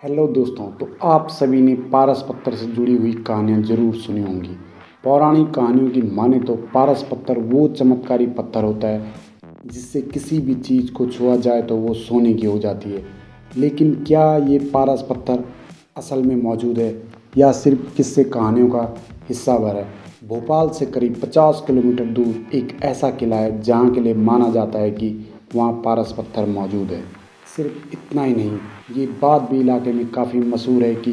Hello दोस्तों, तो आप सभी ने पारस पत्थर से जुड़ी हुई कहानियाँ ज़रूर सुनी होंगी। पौराणिक कहानियों की माने तो पारस पत्थर वो चमत्कारी पत्थर होता है जिससे किसी भी चीज़ को छुआ जाए तो वो सोने की हो जाती है। लेकिन क्या ये पारस पत्थर असल में मौजूद है या सिर्फ किस्से कहानियों का हिस्सा भर है? भोपाल से करीब 50 किलोमीटर दूर एक ऐसा किला है जहाँ के लिए माना जाता है कि वहाँ पारस पत्थर मौजूद है। सिर्फ इतना ही नहीं, ये बात भी इलाके में काफ़ी मशहूर है कि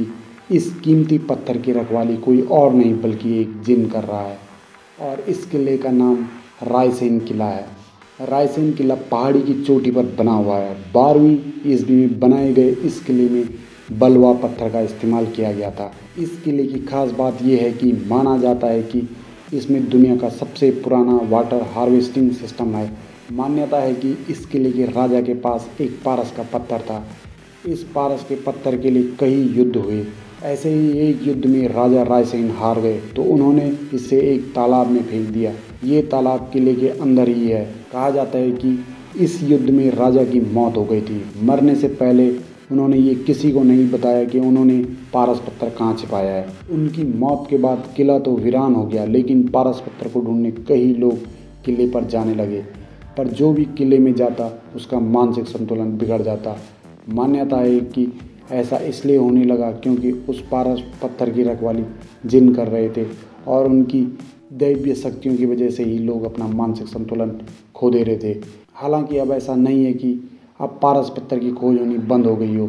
इस कीमती पत्थर की रखवाली कोई और नहीं बल्कि एक जिन कर रहा है। और इस किले का नाम रायसेन किला है। रायसेन किला पहाड़ी की चोटी पर बना हुआ है। 12वीं ईस्वी में बनाए गए इस किले में बलुआ पत्थर का इस्तेमाल किया गया था। इस किले की खास बात यह है कि माना जाता है कि इसमें दुनिया का सबसे पुराना वाटर हार्वेस्टिंग सिस्टम है। मान्यता है कि इस किले के राजा के पास एक पारस का पत्थर था। इस पारस के पत्थर के लिए कई युद्ध हुए। ऐसे ही एक युद्ध में राजा रायसेन हार गए तो उन्होंने इसे एक तालाब में फेंक दिया। ये तालाब किले के अंदर ही है। कहा जाता है कि इस युद्ध में राजा की मौत हो गई थी। मरने से पहले उन्होंने ये किसी को नहीं बताया कि उन्होंने पारस पत्थर कहाँ छिपाया है। उनकी मौत के बाद किला तो वीरान हो गया, लेकिन पारस पत्थर को ढूंढने कई लोग किले पर जाने लगे। पर जो भी किले में जाता उसका मानसिक संतुलन बिगड़ जाता। मान्यता है कि ऐसा इसलिए होने लगा क्योंकि उस पारस पत्थर की रखवाली जिन कर रहे थे और उनकी दैवीय शक्तियों की वजह से ही लोग अपना मानसिक संतुलन खो दे रहे थे। हालांकि अब ऐसा नहीं है कि अब पारस पत्थर की खोज होनी बंद हो गई हो।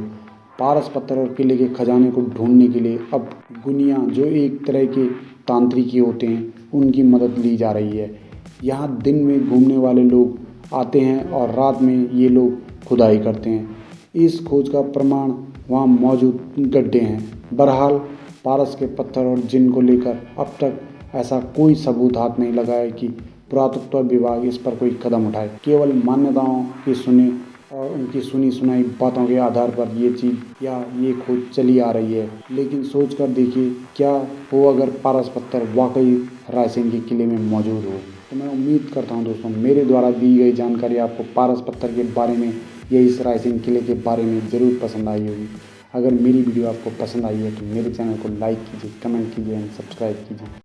पारस पत्थर और किले के खजाने को ढूंढने के लिए अब गुनिया, जो एक तरह के तांत्रिकी होते हैं, उनकी मदद ली जा रही है। यहाँ दिन में घूमने वाले लोग आते हैं और रात में ये लोग खुदाई करते हैं। इस खोज का प्रमाण वहाँ मौजूद गड्ढे हैं। बहरहाल पारस के पत्थर और जिन को लेकर अब तक ऐसा कोई सबूत हाथ नहीं लगा है कि पुरातत्व विभाग इस पर कोई कदम उठाए। केवल मान्यताओं की सुने और उनकी सुनी सुनाई बातों के आधार पर ये चीज़ या ये खोज चली आ रही है। लेकिन सोच कर देखिए, क्या हो अगर पारस पत्थर वाकई रायसेन के किले में मौजूद हो। तो मैं उम्मीद करता हूँ दोस्तों, मेरे द्वारा दी गई जानकारी आपको पारस पत्थर के बारे में या इस रायसेन किले के बारे में ज़रूर पसंद आई होगी। अगर मेरी वीडियो आपको पसंद आई है तो मेरे चैनल को लाइक कीजिए, कमेंट कीजिए एंड सब्सक्राइब कीजिए।